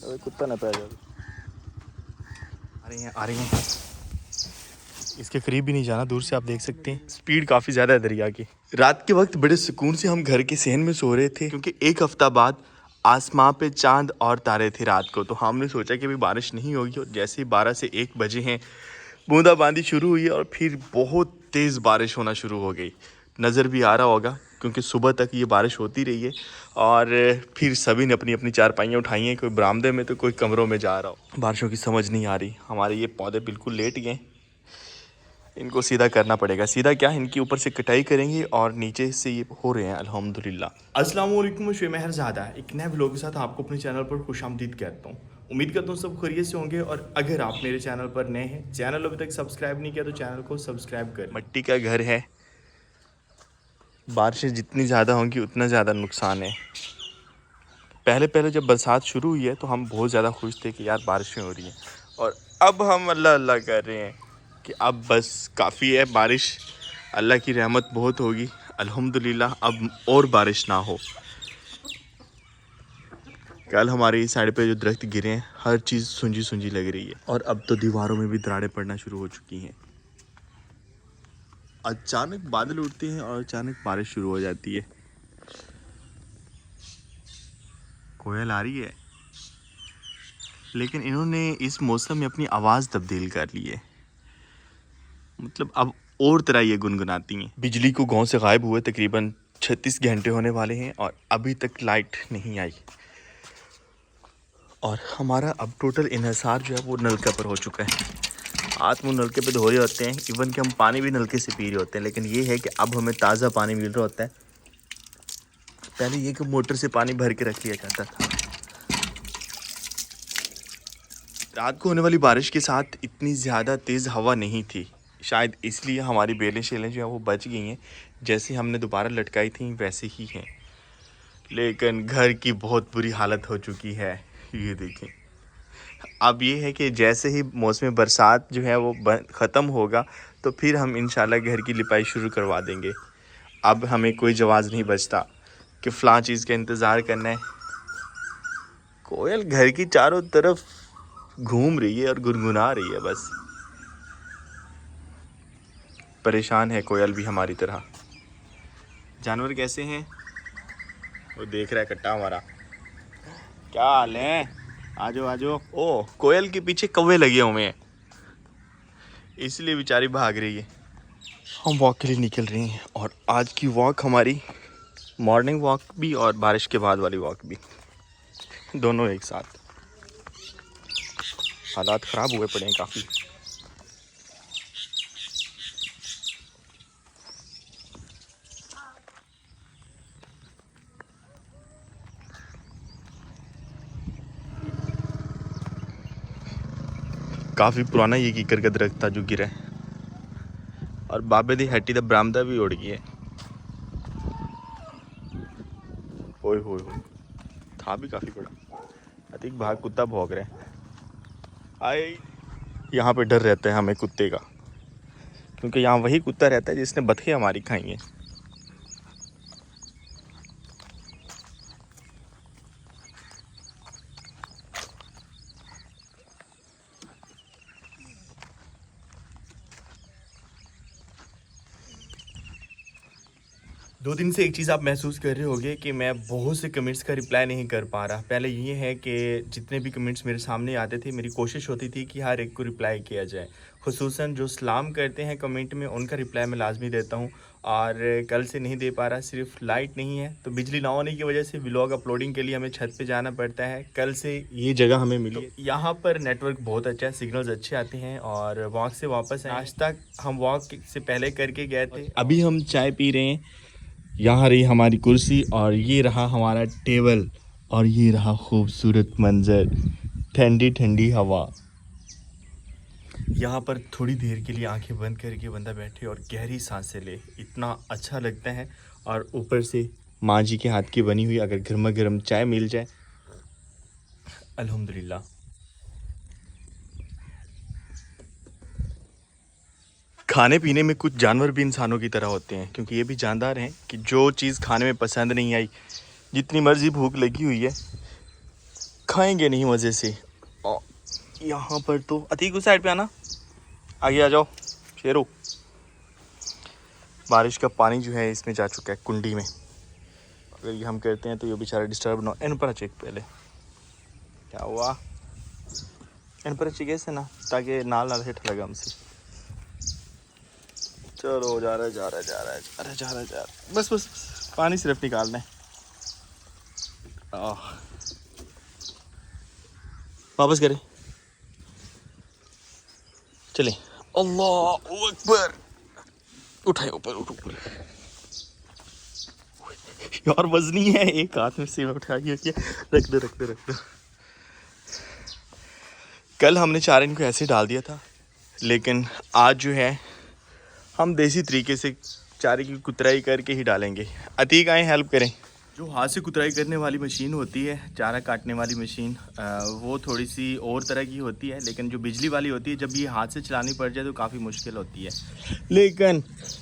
अबे कुत्ता ना पैर आ रही हैं। इसके करीब भी नहीं जाना, दूर से आप देख सकते हैं स्पीड काफ़ी ज़्यादा है दरिया की। रात के वक्त बड़े सुकून से हम घर के सहन में सो रहे थे, क्योंकि एक हफ्ता बाद आसमां पे चांद और तारे थे रात को। तो हमने सोचा कि अभी बारिश नहीं होगी, और जैसे ही 12 से 1 बजे हैं बूंदाबांदी शुरू हुई और फिर बहुत तेज़ बारिश होना शुरू हो गई। नज़र भी आ रहा होगा क्योंकि सुबह तक ये बारिश होती रही है। और फिर सभी ने अपनी अपनी चारपाइयाँ उठाई हैं, कोई बरामदे में तो कोई कमरों में जा रहा हो। बारिशों की समझ नहीं आ रही। हमारे ये पौधे बिल्कुल लेट गए, इनको सीधा करना पड़ेगा। सीधा क्या, इनकी ऊपर से कटाई करेंगे और नीचे से ये हो रहे हैं अल्हम्दुलिल्लाह। अस्सलाम वालेकुम, शुभ महरजादा एक नए व्लॉग के साथ आपको अपने चैनल पर खुशामदीद कहता हूँ। उम्मीद करता हूँ सब खैरियत से होंगे, और अगर आप मेरे चैनल पर नए हैं, चैनल अभी तक सब्सक्राइब नहीं किया तो चैनल को सब्सक्राइब कर। मिट्टी का घर है, बारिशें जितनी ज़्यादा होंगी उतना ज़्यादा नुकसान है। पहले पहले जब बरसात शुरू हुई है तो हम बहुत ज़्यादा खुश थे कि यार बारिशें हो रही हैं, और अब हम अल्लाह अल्लाह कर रहे हैं कि अब बस काफ़ी है बारिश, अल्लाह की रहमत बहुत होगी अल्हम्दुलिल्लाह, अब और बारिश ना हो। कल हमारे इस साइड पे जो दरख्त गिरे हैं, हर चीज़ सुंजी सुंजी लग रही है, और अब तो दीवारों में भी दरारें पड़ना शुरू हो चुकी हैं। अचानक बादल उठते हैं और अचानक बारिश शुरू हो जाती है। कोयल आ रही है, लेकिन इन्होंने इस मौसम में अपनी आवाज़ तब्दील कर ली है, मतलब अब और तरह ये गुनगुनाती हैं। बिजली को गांव से गायब हुए तकरीबन 36 घंटे होने वाले हैं और अभी तक लाइट नहीं आई, और हमारा अब टोटल इन्हिसार जो है वो नलके पर हो चुका है। हाथ मुँह नलके पे धो रहे होते हैं, इवन कि हम पानी भी नलके से पी रहे होते हैं, लेकिन ये है कि अब हमें ताज़ा पानी मिल रहा होता है। पहले ये कि मोटर से पानी भर के रख लिया जाता था। रात को होने वाली बारिश के साथ इतनी ज़्यादा तेज़ हवा नहीं थी, शायद इसलिए हमारी बेलें शेलें जो हैं वो बच गई हैं। जैसे हमने दोबारा लटकाई थी वैसे ही हैं, लेकिन घर की बहुत बुरी हालत हो चुकी है। ये देखें, अब ये है कि जैसे ही मौसम बरसात जो है वो ख़त्म होगा तो फिर हम इंशाल्लाह घर की लिपाई शुरू करवा देंगे। अब हमें कोई जवाब नहीं बचता कि फ़लाँ चीज़ का इंतज़ार करना है। कोयल घर की चारों तरफ घूम रही है और गुनगुना रही है बस। परेशान है कोयल भी हमारी तरह। जानवर कैसे हैं, वो देख रहा है कट्टा हमारा। क्या हाल है, आजो आजो। ओ, कोयल के पीछे कौवे लगे हुए हैं, इसलिए बेचारी भाग रही है। हम वॉक के लिए निकल रहे हैं, और आज की वॉक हमारी मॉर्निंग वॉक भी और बारिश के बाद वाली वॉक भी, दोनों एक साथ। हालात ख़राब हुए पड़े हैं काफ़ी। काफ़ी पुराना ये कीकर का दरख्त था जो गिरा है, और बाबे दी हट्टी दा बरामदा भी उड़ गई है। ओए होए होए, था भी काफ़ी बड़ा। अतिक भाग, कुत्ता भौंक रहा है। आए, यहाँ पे डर रहता है हमें कुत्ते का, क्योंकि यहाँ वही कुत्ता रहता है जिसने बतखें हमारी खाई हैं। दो दिन से एक चीज़ आप महसूस कर रहे होगे कि मैं बहुत से कमेंट्स का रिप्लाई नहीं कर पा रहा। पहले ये है कि जितने भी कमेंट्स मेरे सामने आते थे, मेरी कोशिश होती थी कि हर एक को रिप्लाई किया जाए। खुसूसन जो सलाम करते हैं कमेंट में, उनका रिप्लाई मैं लाजमी देता हूँ, और कल से नहीं दे पा रहा। सिर्फ लाइट नहीं है, तो बिजली ना होने की वजह से व्लॉग अपलोडिंग के लिए हमें छत पर जाना पड़ता है। कल से ये जगह हमें मिली, तो यहाँ पर नेटवर्क बहुत अच्छा है, सिग्नल्स अच्छे आते हैं, और वॉक से वापस आए। आज तक हम वॉक से पहले करके गए थे। अभी हम चाय पी रहे हैं। यहाँ रही हमारी कुर्सी, और ये रहा हमारा टेबल, और ये रहा खूबसूरत मंजर, ठंडी ठंडी हवा। यहाँ पर थोड़ी देर के लिए आंखें बंद करके बंदा बैठे और गहरी सांसें ले, इतना अच्छा लगता है। और ऊपर से माँ जी के हाथ की बनी हुई अगर गर्मा गर्म चाय मिल जाए, अल्हम्दुलिल्लाह। खाने पीने में कुछ जानवर भी इंसानों की तरह होते हैं, क्योंकि ये भी जानदार हैं कि जो चीज़ खाने में पसंद नहीं आई, जितनी मर्ज़ी भूख लगी हुई है, खाएंगे नहीं मज़े से। और यहाँ पर तो अतीक उस साइड पे आना, आगे आ जाओ शेरो। बारिश का पानी जो है इसमें जा चुका है कुंडी में। अगर ये हम करते हैं तो ये बेचारा डिस्टर्ब ना। इन पर चेक पहले क्या हुआ, इन पर चाहिए से ना, ताकि नाल नाल हिट लगा हमसे। चलो जा रहा है जा रहा है जा रहा है जा रहा है जा रहा है जा रहा है। बस बस बस पानी सिर्फ निकालना है। वापस करें, चले। अल्लाह अकबर, उठाए ऊपर उठ ऊपर। यार वजनी है, एक हाथ में से उठाइए, रख दो रख दो रख दो। कल हमने चारे इनको ऐसे डाल दिया था, लेकिन आज जो है हम देसी तरीके से चारे की कुतराई करके ही डालेंगे। अतीक आए हेल्प करें। जो हाथ से कुतराई करने वाली मशीन होती है, चारा काटने वाली मशीन, वो थोड़ी सी और तरह की होती है, लेकिन जो बिजली वाली होती है जब ये हाथ से चलानी पड़ जाए तो काफ़ी मुश्किल होती है। लेकिन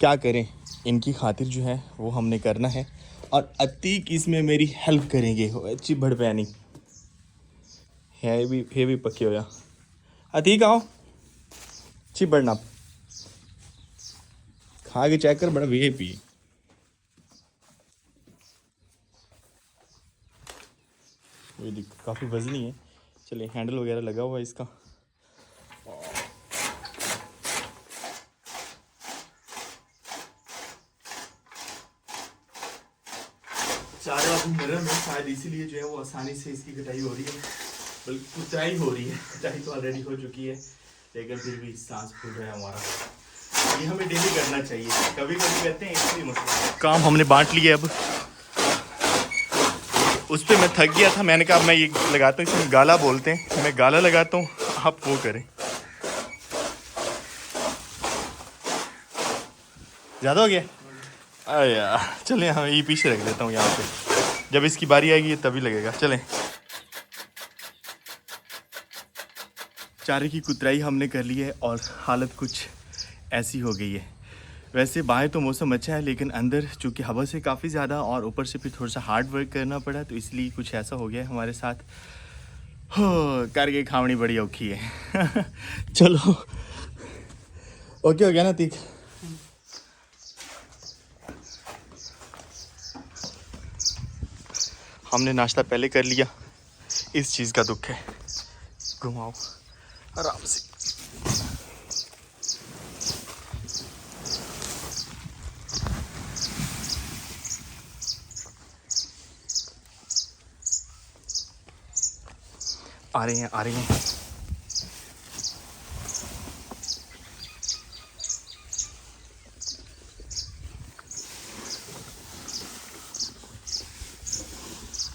क्या करें, इनकी खातिर जो है वो हमने करना है। और अतीक इसमें मेरी हेल्प करेंगे। अच्छी भड़ पैनी है भी पक्के होया। अतीक आओ, अच्छी बढ़ना खा के चेक कर, बड़ा वीआईपी। ये काफ़ी वजनी है। चलिए, हैंडल वगैरह लगा हुआ है इसका। चारे अभी नरम है, शायद इसीलिए जो है वो आसानी से इसकी कटाई हो रही है, बल्कि कुटाई हो रही है। कटाई तो ऑलरेडी हो चुकी है, लेकिन फिर भी सांस फूल रहा है हमारा। ये हमें डेली करना चाहिए, कभी कभी करते हैं इसलिए मसला। काम हमने बांट लिया। अब उस पर मैं थक गया था, मैंने कहा मैं ये लगाता हूँ, इसमें गाला बोलते हैं, मैं गाला लगाता हूँ, आप वो करें। ज़्यादा हो गया यार, चलें हाँ, ये पीछे रख देता हूँ यहाँ पे, जब इसकी बारी आएगी तभी लगेगा। चलें। चारे की कुतराई हमने कर ली है और हालत कुछ ऐसी हो गई है। वैसे बाहर तो मौसम अच्छा है, लेकिन अंदर चूँकि हवा से काफ़ी ज़्यादा और ऊपर से फिर थोड़ा सा हार्ड वर्क करना पड़ा, तो इसलिए कुछ ऐसा हो गया है हमारे साथ। हो करके खावनी बड़ी औखी है। चलो ओके हो गया ना तीक। हमने नाश्ता पहले कर लिया, इस चीज़ का दुख है। घुमाओ आराम से। आ रहे हैं आ रहे हैं।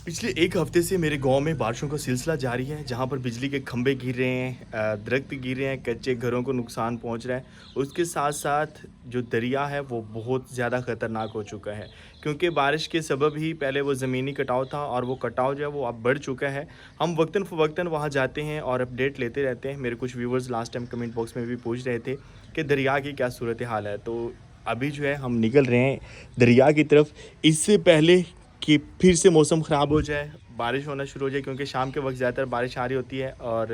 पिछले एक हफ्ते से मेरे गांव में बारिशों का सिलसिला जारी है, जहां पर बिजली के खंभे गिर रहे हैं, दरख्त गिर रहे हैं, कच्चे घरों को नुकसान पहुंच रहा है। उसके साथ साथ जो दरिया है वो बहुत ज़्यादा ख़तरनाक हो चुका है, क्योंकि बारिश के सबब ही पहले वो ज़मीनी कटाव था और वो कटाव जो है वो अब बढ़ चुका है। हम वक्तन फ़वक्तन वहाँ जाते हैं और अपडेट लेते रहते हैं। मेरे कुछ viewers last time comment box में भी पूछ रहे थे कि दरिया की क्या सूरत हाल है, तो अभी जो है हम निकल रहे हैं दरिया की तरफ, इससे पहले कि फिर से मौसम ख़राब हो जाए, बारिश होना शुरू हो जाए, क्योंकि शाम के वक्त ज़्यादातर बारिश आ रही होती है और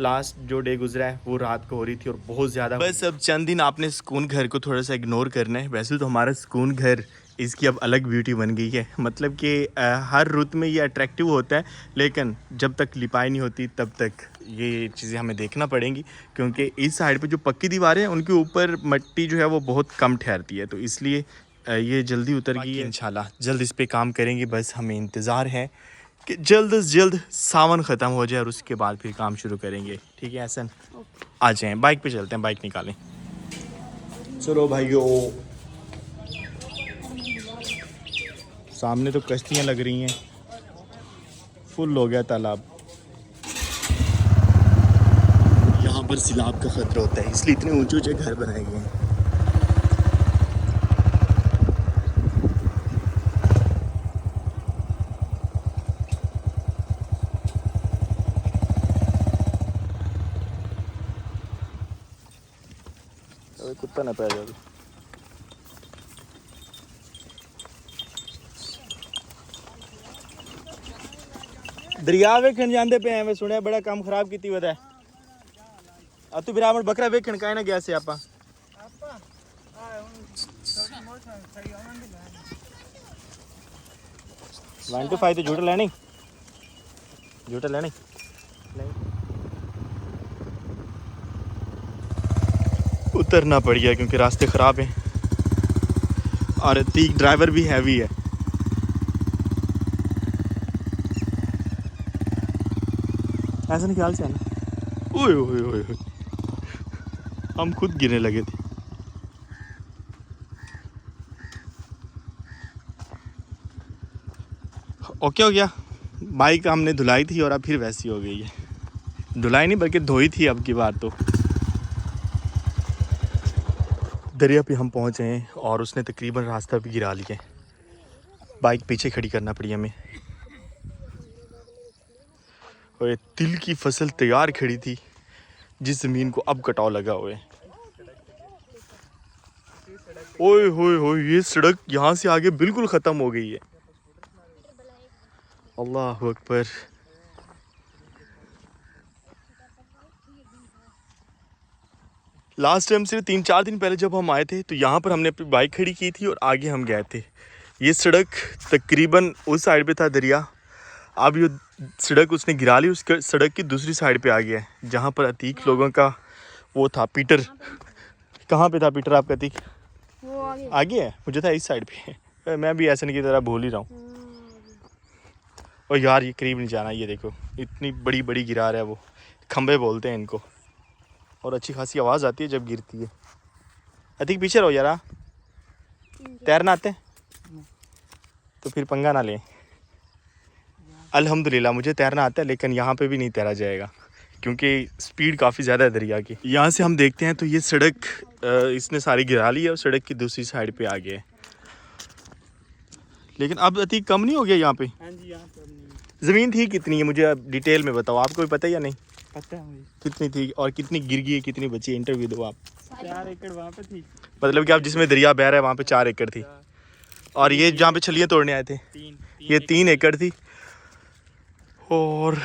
लास्ट जो डे गुजरा है वो रात को हो रही थी और बहुत ज़्यादा। बस अब चंद दिन आपने सुकून घर को थोड़ा सा इग्नोर करना है। वैसे तो हमारा सुकून घर इसकी अब अलग ब्यूटी बन गई है, मतलब कि हर रुत में ये अट्रैक्टिव होता है, लेकिन जब तक लिपाई नहीं होती तब तक ये चीज़ें हमें देखना पड़ेंगी, क्योंकि इस साइड पे जो पक्की दीवारें हैं उनके ऊपर मिट्टी जो है वो बहुत कम ठहरती है, तो इसलिए ये जल्दी उतर गई है। इंशाल्लाह जल्द इस पे काम करेंगे। बस हमें इंतज़ार है कि जल्द से जल्द सावन ख़त्म हो जाए और उसके बाद फिर काम शुरू करेंगे। ठीक है हसन, आ जाएँ, बाइक पे चलते हैं, बाइक निकालें। चलो भाइयों, सामने तो कश्तियाँ लग रही हैं, फुल हो गया तालाब। यहाँ पर सैलाब का ख़तरा होता है, इसलिए इतने ऊंचे ऊंचे घर बनाए गए हैं। कुत्ता ना पै जाए। दरिया वेखण जाते पे मैं सुने बड़ा काम खराब की वह अब तू बिरावर बकरा वेखण का ना गया से आपा वन टू 5 तो झूठ लेनी नहीं उतरना पड़ गया क्योंकि रास्ते ख़राब हैं और तीक ड्राइवर भी हैवी है। ऐसा नहीं ख्याल से है ना। ओए ओए ओए ओए हम खुद गिरने लगे थे। ओके हो गया। बाइक हमने धुलाई थी और अब फिर वैसी हो गई है। धुलाई नहीं बल्कि धोई थी अब की बार तो। दरिया पे हम पहुंचे हैं और उसने तकरीबन रास्ता भी गिरा लिया। बाइक पीछे खड़ी करना पड़ी हमें। और ये तिल की फसल तैयार खड़ी थी जिस ज़मीन को अब कटाव लगा हुआ है। ओए होए होए ये सड़क यहाँ से आगे बिल्कुल ख़त्म हो गई है। अल्लाह अकबर। लास्ट टाइम सिर्फ 3-4 दिन पहले जब हम आए थे तो यहाँ पर हमने अपनी बाइक खड़ी की थी और आगे हम गए थे। ये सड़क तकरीबन उस साइड पे था दरिया। अब ये सड़क उसने गिरा ली, उसके सड़क की दूसरी साइड पे आ गया है जहाँ पर अतीक लोगों का वो था। पीटर कहाँ पे था पीटर आपका अतीक? वो आगे है। मुझे था इस साइड पे। मैं भी ऐसे नहीं की तरह भूल ही रहा हूँ। और यार ये करीब नहीं जाना। ये देखो इतनी बड़ी बड़ी गिरा रहा है वो। खंबे बोलते हैं इनको। और अच्छी खासी आवाज़ आती है जब गिरती है। अतीक पीछे रहो यार। तैरना आते तो फिर पंगा ना लें। अल्हम्दुलिल्लाह मुझे तैरना आता है लेकिन यहाँ पे भी नहीं तैरा जाएगा क्योंकि स्पीड काफ़ी ज़्यादा है दरिया की। यहाँ से हम देखते हैं तो ये सड़क इसने सारी गिरा ली है और सड़क की दूसरी साइड पे आ गया है। लेकिन अब अतीक कम नहीं हो गया यहाँ पे? हाँ जी यहाँ पे ज़मीन थी कितनी है मुझे अब डिटेल में बताओ। आपको भी पता है या नहीं? पता है मुझे। कितनी थी और कितनी गिर गई है कितनी बची है? इंटरव्यू दो आप। 4 एकड़ वहाँ पे थी। मतलब कि आप जिसमें दरिया बह रहा है वहाँ पे 4 एकड़ थी। और ये जहाँ पे छलियाँ तोड़ने आए थे ये 3 एकड़ थी। और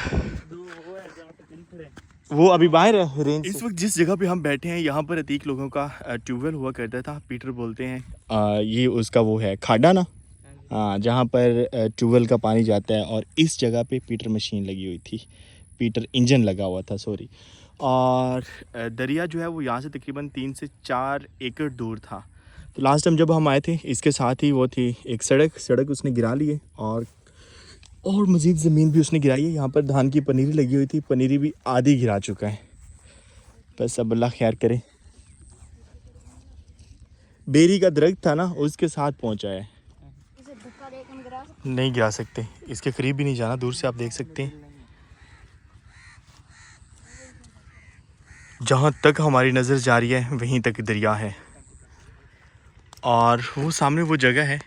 वो अभी बाहर है रेंज। इस वक्त जिस जगह पे हम बैठे हैं यहाँ पर अतीक लोगों का ट्यूबवेल हुआ करता था। पीटर बोलते हैं ये उसका वो है खाडा ना। हाँ जहाँ पर ट्यूबवेल का पानी जाता है। और इस जगह पे पीटर मशीन लगी हुई थी। पीटर इंजन लगा हुआ था सॉरी। और दरिया जो है वो यहाँ से तकरीबन 3 से 4 एकड़ दूर था। तो लास्ट टाइम जब हम आए थे इसके साथ ही वो थी एक सड़क उसने गिरा ली है। और मज़ीद ज़मीन भी उसने गिराई है। यहाँ पर धान की पनीरी लगी हुई थी। पनीरी भी आधी गिरा चुका है। बस अब अल्लाह खैर करे। बेरी का दरख्त था ना उसके साथ पहुँचा है। नहीं गिरा सकते इसके करीब भी नहीं जाना। दूर से आप देख सकते हैं जहाँ तक हमारी नज़र जा रही है वहीं तक दरिया है। और वो सामने वो जगह है।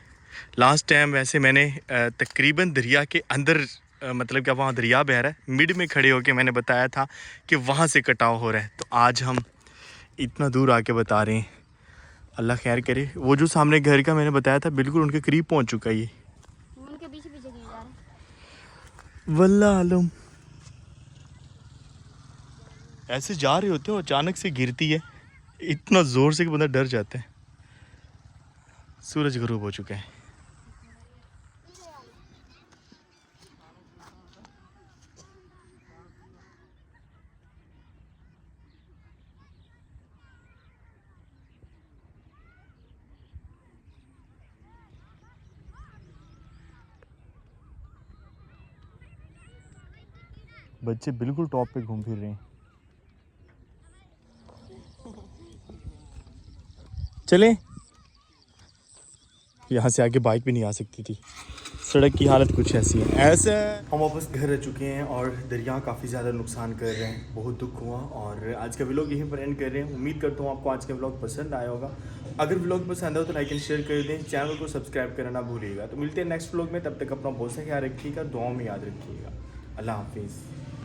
लास्ट टाइम वैसे मैंने तकरीबन दरिया के अंदर मतलब कि वहाँ दरिया बह रहा है मिड में खड़े होकर मैंने बताया था कि वहाँ से कटाव हो रहा है। तो आज हम इतना दूर आके बता रहे हैं। अल्लाह खैर करे। वो जो सामने घर का मैंने बताया था बिल्कुल उनके करीब पहुँच चुका है ये। उनके पीछे पीछे जा रहा है। वल्लाह आलम ऐसे जा रहे होते हो अचानक से गिरती है इतना ज़ोर से कि बंदा डर जाता है। सूरज गरूब हो चुका है। बच्चे बिल्कुल टॉप पे घूम फिर रहे हैं। चलें। यहाँ से आगे बाइक भी नहीं आ सकती थी। सड़क की हालत कुछ ऐसी है। ऐसे हम वापस घर रह चुके हैं और दरिया काफ़ी ज़्यादा नुकसान कर रहे हैं। बहुत दुख हुआ और आज का व्लॉग यहीं पर एंड कर रहे हैं। उम्मीद करता हूँ आपको आज का व्लॉग पसंद आया होगा। अगर व्लॉग पसंद हो तो लाइक एंड शेयर कर दें। चैनल को सब्सक्राइब करना ना भूलिएगा। तो मिलते हैं नेक्स्ट व्लॉग में। तब तक अपना बहुत सा ख्याल रखिएगा। दुआओं में याद रखिएगा। अल्लाह हाफिज़।